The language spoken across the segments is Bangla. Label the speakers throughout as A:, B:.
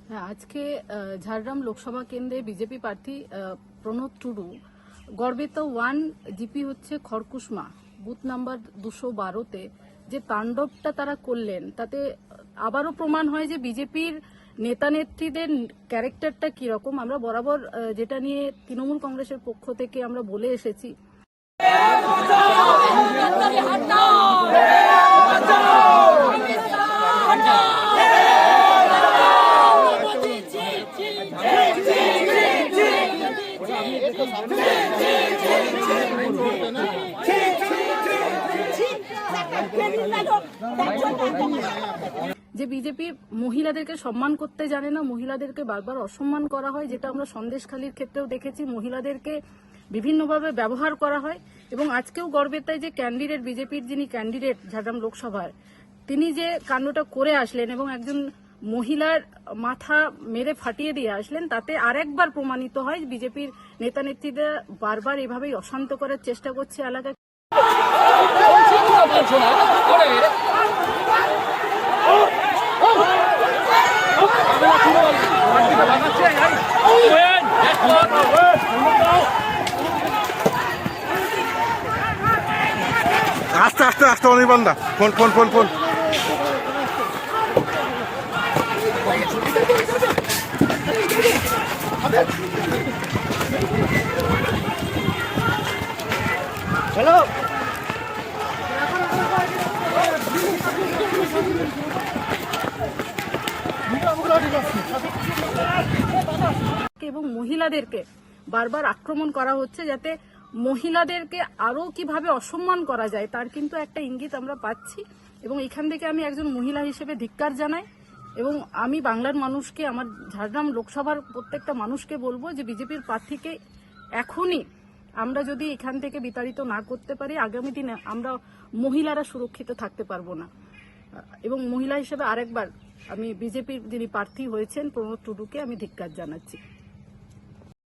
A: হ্যাঁ, আজকে ঝাড়গ্রাম লোকসভা কেন্দ্রে বিজেপি প্রার্থী প্রণব টুডু গড়বেতা 1 জিপি হচ্ছে খড়কুসমা বুথ নাম্বার 212-তে যে তাণ্ডবটা তারা করলেন, তাতে আবারও প্রমাণ হয় যে বিজেপির নেতা নেত্রীদের ক্যারেক্টারটা কিরকম। আমরা বরাবর যেটা নিয়ে তৃণমূল কংগ্রেসের পক্ষ থেকে আমরা বলে এসেছি, যে বিজেপি মহিলাদেরকে সম্মান করতে জানে না, মহিলাদেরকে বারবার অসম্মান করা হয়, যেটা আমরা সন্দেশখালীর ক্ষেত্রেও দেখেছি। মহিলাদেরকে বিভিন্নভাবে ব্যবহার করা হয় এবং আজকেও গড়বেতায় যে ক্যান্ডিডেট, বিজেপির যিনি ক্যান্ডিডেট ঝাড়গ্রাম লোকসভায়, তিনি যে কাণ্ডটা করে আসলেন এবং একজন মহিলার মাথা মেরে ফাটিয়ে দিয়ে আসলেন, তাতে আরেকবার প্রমাণিত হয় বিজেপির নেতা নেত্রীরা বারবার এভাবেই অশান্ত করার চেষ্টা করছে এলাকায়।
B: আস্তে আস্তে আস্তে অনির্বাণ দা phone phone phone phone
A: hello, এবং মহিলাদেরকে বারবার আক্রমণ করা হচ্ছে, যাতে মহিলাদেরকে আরো কিভাবে অসম্মান করা যায় তার কিন্তু একটা ইঙ্গিত আমরা পাচ্ছি। এবং এখান থেকে আমি একজন মহিলা হিসেবে ধিক্কার জানাই এবং আমি বাংলার মানুষকে, আমার ঝাড়গ্রাম লোকসভার প্রত্যেকটা মানুষকে বলবো যে বিজেপির প্রার্থীকে এখনই আমরা যদি এখান থেকে বিতাড়িত না করতে পারি, আগামী দিনে আমরা মহিলারা সুরক্ষিত থাকতে পারবো না। এবং মহিলা হিসেবে আরেকবার আমি বিজেপির যিনি প্রার্থী হয়েছেন প্রণব টুডুকে আমি ধিক্কার জানাচ্ছি।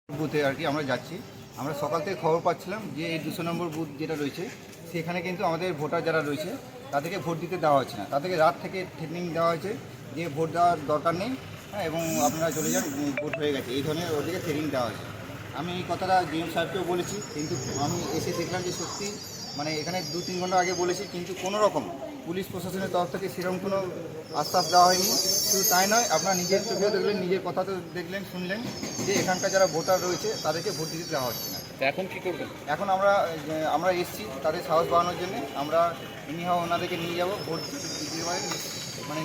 C: বুথে আর কি আমরা যাচ্ছি, আমরা সকাল থেকে খবর পাচ্ছিলাম যে এই 200 নম্বর বুথ যেটা রয়েছে সেখানে কিন্তু আমাদের ভোটার যারা রয়েছে তাদেরকে ভোট দিতে দেওয়া হচ্ছে না। তাদেরকে রাত থেকে থ্রেটনিং দেওয়া হয়েছে যে ভোট দেওয়ার দরকার নেই, হ্যাঁ, এবং আপনারা চলে যান, ভোট হয়ে গেছে, এই ধরনের ওদেরকে থ্রেটনিং দেওয়া হয়েছে। আমি এই কথাটা জিএম সাহেবকেও বলেছি, কিন্তু আমি এসে দেখলাম যে সত্যি মানে এখানে 2-3 ঘন্টা আগে বলেছি, কিন্তু কোনো রকম পুলিশ প্রশাসনের তরফ থেকে সেরকম কোনো আশ্বাস দেওয়া হয়নি। শুধু তাই নয়, আপনারা নিজের চোখেও দেখলেন, নিজের কথাতেও দেখলেন, শুনলেন যে এখানকার যারা ভোটার রয়েছে তাদেরকে ভোট দিতে দেওয়া হচ্ছে না।
D: এখন কি করবেন?
C: এখন আমরা এসেছি তাদের সাহস বাড়ানোর জন্য। আমরা এনিহাও ওনাদেরকে নিয়ে যাব ভোট দিতে, মানে